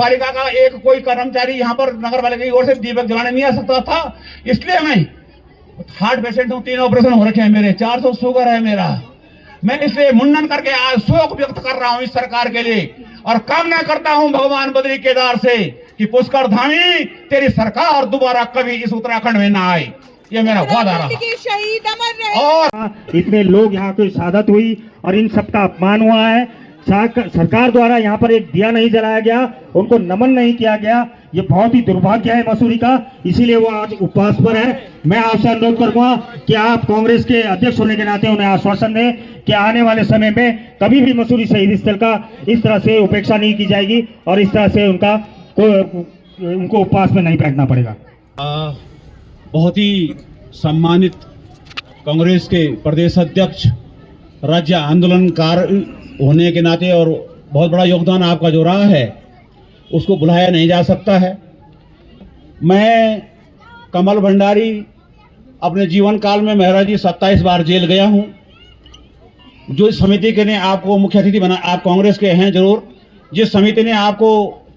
पालिका का एक कोई कर्मचारी यहाँ पर नगर पालिका की ओर से दीपक जलाने नहीं आ सकता था। इसलिए मैं हार्ट पेशेंट हूँ, 3 ऑपरेशन हो रखे हैं मेरे, 400 शुगर है मेरा। मैं इसलिए मुंडन करके आज शोक व्यक्त कर रहा हूँ इस सरकार के लिए और कामना करता हूँ भगवान बद्री केदार से कि पुष्कर धामी तेरी सरकार दोबारा कभी इस उत्तराखंड में ना आए। ये मेरा वादा रहा। शहीद अमर रहे। और इतने लोग यहाँ की शहादत हुई और इन सबका अपमान हुआ है। सरकार द्वारा यहाँ पर एक दिया नहीं जलाया गया, उनको नमन नहीं किया गया। ये बहुत ही दुर्भाग्य है मसूरी का, इसीलिए वो आज उपवास पर है। मैं आपसे अनुरोध करूंगा कि आप कांग्रेस के अध्यक्ष होने के नाते उन्हें आश्वासन दें कि आने वाले समय में कभी भी मसूरी शहीद स्थल का इस तरह से उपेक्षा नहीं की जाएगी और इस तरह से उनको उपवास में नहीं बैठना पड़ेगा। बहुत ही सम्मानित कांग्रेस के प्रदेश अध्यक्ष, राज्य आंदोलनकार होने के नाते और बहुत बड़ा योगदान आपका जो रहा है उसको भुलाया नहीं जा सकता है। मैं कमल भंडारी अपने जीवन काल में मेहरा जी 27 बार जेल गया हूं। जो समिति के ने आपको मुख्य अतिथि बना, आप कांग्रेस के हैं जरूर, जिस समिति ने आपको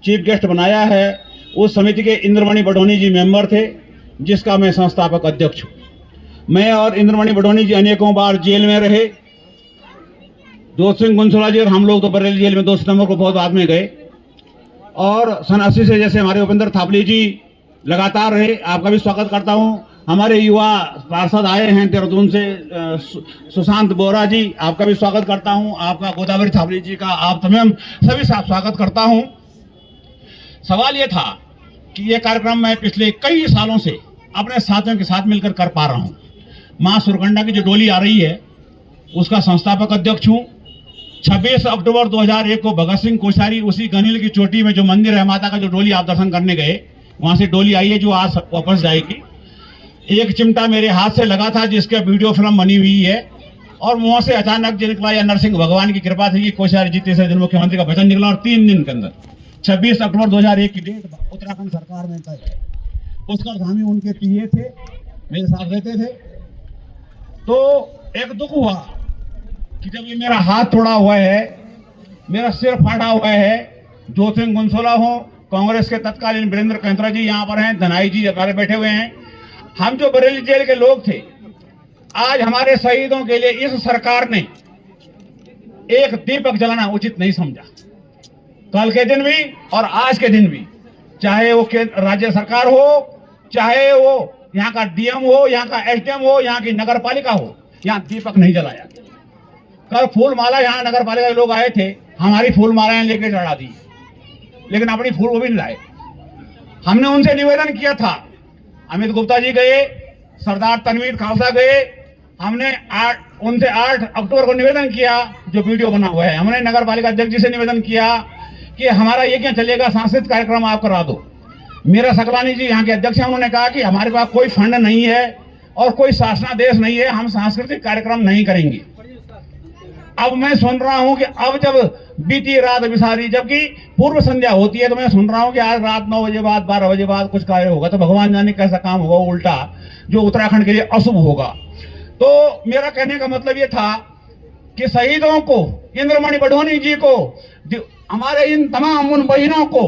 चीफ गेस्ट बनाया है उस समिति के इंद्रमणि बडोनी जी मेंबर थे, जिसका मैं संस्थापक अध्यक्ष हूँ। मैं और इंद्रमणि बडोनी जी अनेकों बार जेल में रहे। जोत सिंह गुंसोला जी और हम लोग तो बरेली जेल में 2 सितंबर को बहुत बाद में गए और सन 80 से जैसे हमारे उपेंद्र थापली जी लगातार रहे। आपका भी स्वागत करता हूं। हमारे युवा पार्षद आए हैं देहरादून से, सुशांत बोरा जी, आपका भी स्वागत करता हूं। आपका गोदावरी थापली जी का, आप तमाम सभी स्वागत करता हूं। सवाल ये था कि ये कार्यक्रम मैं पिछले कई सालों से अपने साथियों के साथ मिलकर कर पा रहा हूँ। माँ सुरकंडा की जो डोली आ रही है उसका संस्थापक अध्यक्ष हूँ। 26 अक्टूबर 2001 को भगत सिंह कोश्यारी उसी गनील की चोटी में जो मंदिर है माता का, जो डोली आप दर्शन करने गए, वहां से डोली आई है जो आज वापस जाएगी। एक चिमटा मेरे हाथ से लगा था जिसका वीडियो फिल्म बनी हुई है और मुंह से अचानक जो निकला या नरसिंह भगवान की कृपा थी कि कोश्यारी जी तीसरे दिन मुख्यमंत्री का वचन निकला और 3 दिन के अंदर 26 अक्टूबर 2001 की डेट उत्तराखंड सरकार में तय है। पुष्कर धामी उनके पीए थे, मेरे साथ रहते थे। तो एक दुख हुआ कि जब ये मेरा हाथ तोड़ा हुआ है, मेरा सिर फाटा हुआ है। जोत सिंह गुंसोला हो, कांग्रेस के तत्कालीन वीरेंद्र कंत्रा जी यहाँ पर हैं, धनाई जी हमारे बैठे हुए हैं। हम जो बरेली जेल के लोग थे, आज हमारे शहीदों के लिए इस सरकार ने एक दीपक जलाना उचित नहीं समझा। कल के दिन भी और आज के दिन भी, चाहे वो राज्य सरकार हो, चाहे वो यहाँ का डीएम हो, यहाँ का एसडीएम हो, यहाँ की नगर पालिका हो, यहाँ दीपक नहीं जलाया। कल फूल माला यहाँ नगर पालिका के लोग आए थे, हमारी फूल मालाएं लेके चढ़ा दी, लेकिन अपनी फूल वो भी नहीं लाए। हमने उनसे निवेदन किया था, अमित गुप्ता जी गए, सरदार तनवीर खालसा गए, हमने उनसे 8 अक्टूबर को निवेदन किया, जो वीडियो बना हुआ है। हमने नगर पालिका अध्यक्ष जी से निवेदन किया कि हमारा ये क्या चलेगा, सांस्कृतिक कार्यक्रम आप करा दो। मीरा सकलानी जी यहाँ के अध्यक्ष हैं, उन्होंने कहा कि हमारे पास कोई फंड नहीं है और कोई शासनादेश नहीं है, हम सांस्कृतिक कार्यक्रम नहीं करेंगे। अब मैं सुन रहा हूं कि अब जब बीती रात विसारी, जबकि पूर्व संध्या होती है, तो मैं सुन रहा हूं कि आज रात 9 बजे बाद 12 बजे बाद कुछ कार्य होगा, तो भगवान जाने कैसा काम होगा उल्टा, जो उत्तराखंड के लिए अशुभ होगा। तो मेरा कहने का मतलब ये था कि शहीदों को, इंद्रमणि बडोनी जी को, हमारे इन तमाम उन बहनों को,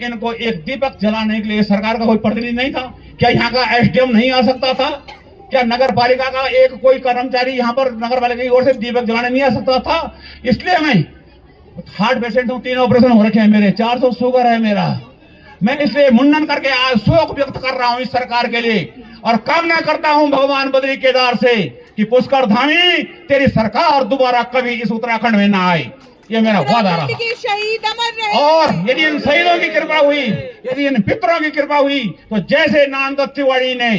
इनको एक दीपक जलाने के लिए सरकार का कोई प्रतिनिधि नहीं था। क्या यहाँ का एसडीएम नहीं आ सकता था? क्या नगर पालिका का एक कोई कर्मचारी यहाँ पर नगर पालिका की ओर से दीपक जलाने नहीं आ सकता था? इसलिए मैं हार्ट पेशेंट हूँ, 3 ऑपरेशन हो रखे हैं मेरे, 400 शुगर है मेरा। मैं इसलिए मुंडन करके आज शोक व्यक्त कर रहा हूँ इस सरकार के लिए और कामना करता हूँ भगवान बद्री केदार से कि पुष्कर धामी तेरी सरकार दोबारा कभी इस उत्तराखंड में ना आए। ये मेरा वादा रहा। शहीद अमर रहे। और यदि इन शहीदों की कृपा हुई, यदि इन पितरों की कृपा हुई, तो जैसे नामदत्त तिवारी ने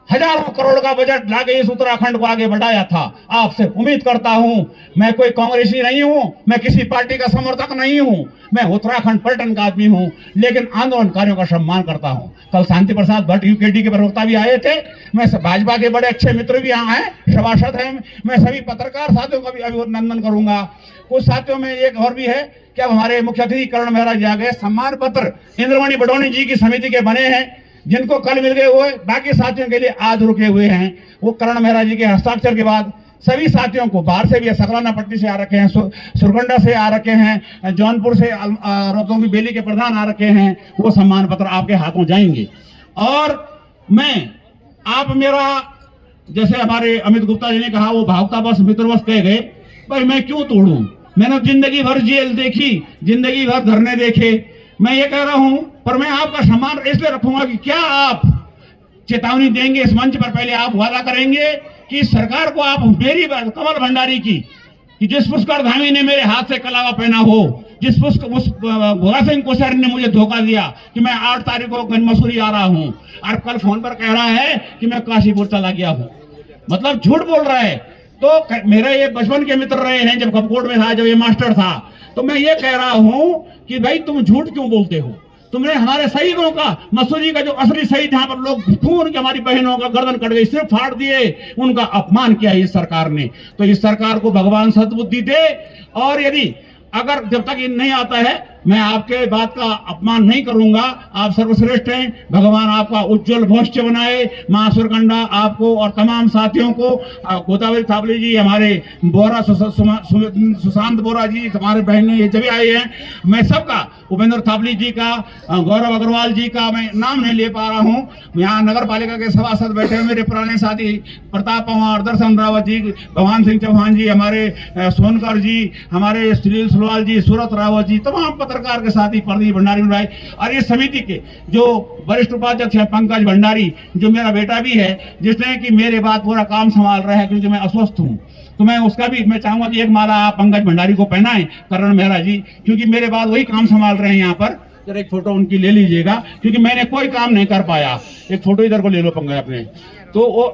हजारों करोड़ का बजट लाके इस उत्तराखंड को आगे बढ़ाया था, आपसे उम्मीद करता हूं, मैं कोई कांग्रेसी नहीं हूं, मैं किसी पार्टी का समर्थक नहीं हूं, मैं उत्तराखंड पर्यटन का आदमी हूं, लेकिन आंदोलनकारियों का सम्मान करता हूं। कल शांति प्रसाद भट्ट यूकेडी के प्रवक्ता भी आए थे, मैं भाजपा के बड़े अच्छे मित्र भी यहाँ हैं, सभासद हैं। मैं सभी पत्रकार साथियों का भी अभिनंदन करूंगा। कुछ साथियों में एक और भी है कि अब हमारे मुख्य अतिथि करण मेहरा जी आ गए, सम्मान पत्र इंद्रमणि बडोनी जी की समिति के बने हैं, जिनको कल मिल गए हुए, बाकी साथियों के लिए आज रुके हुए हैं। वो करण मेहरा जी के हस्ताक्षर के बाद सभी साथियों को, बाहर से भी सकलाना पट्टी से आ रखे हैं, सुरगंडा से आ रखे हैं, जौनपुर से रोहतों की बेली के प्रधान आ रखे हैं, वो सम्मान पत्र आपके हाथों जाएंगे। और मैं आप मेरा, जैसे हमारे अमित गुप्ता जी ने कहा, वो भावता बस मित्रवश कह गए, भाई मैं क्यों तोड़ूं, मैंने जिंदगी भर जेल देखी, जिंदगी भर धरने देखे, मैं ये कह रहा हूं, पर मैं आपका सम्मान इसलिए रखूंगा कि क्या आप चेतावनी देंगे इस मंच पर, पहले आप वादा करेंगे कि सरकार को आप मेरी कमल भंडारी की, कि जिस पुष्कर धामी ने मेरे हाथ से कलावा पहना हो, जिस भोला सिंह कोश्यारी ने मुझे धोखा दिया कि मैं 8 तारीख को गंज मसूरी आ रहा हूं और कल फोन पर कह रहा है कि मैं काशीपुर चला गया हूं, मतलब झूठ बोल रहा है। तो मेरे ये बचपन के मित्र रहे हैं, जब कपकोट में था, जब ये मास्टर था, तो मैं ये कह रहा हूं कि भाई तुम झूठ क्यों बोलते हो, तुमने हमारे शहीदों का, मसूरी का जो असली शहीद जहां पर लोग खून के, हमारी बहनों का गर्दन कट गई, सिर्फ फाड़ दिए, उनका अपमान किया इस सरकार ने। तो इस सरकार को भगवान सद्बुद्धि दे, और यदि अगर जब तक ये नहीं आता है, मैं आपके बात का अपमान नहीं करूंगा, आप सर्वश्रेष्ठ हैं, भगवान आपका उज्जवल भविष्य बनाए, मां सुरगंडा आपको और तमाम साथियों को, गोदावरी थापली जी, हमारे बोरा सुशांत बोरा जी, हमारे बहन ये जब आए हैं, मैं सबका, उपेंद्र थापली जी का, गौरव अग्रवाल जी का मैं नाम नहीं ले पा रहा हूं, यहाँ नगर पालिका के सभासद बैठे हुए मेरे पुराने साथी प्रताप पवार, दर्शन रावत जी, भगवान सिंह चौहान जी, हमारे सोनकर जी, हमारे सुनील सुलवाल जी, सूरत रावत जी, तमाम पत्रकार के साथी प्रदीप भंडारी भाई, और इस समिति के जो वरिष्ठ उपाध्यक्ष है पंकज भंडारी, जो मेरा बेटा भी है, जिसने कि मेरे बाद पूरा काम संभाल रहा है, क्योंकि मैं अस्वस्थ हूँ, तो मैं उसका भी मैं चाहूंगा कि एक माला आप पंकज भंडारी को पहनाएं, करण मेहरा जी, क्योंकि मेरे बाद वही काम संभाल रहे हैं यहाँ पर। जरा एक फोटो उनकी ले लीजिएगा, क्योंकि मैंने कोई काम नहीं कर पाया। एक फोटो इधर को ले लो पंकज अपने, तो वो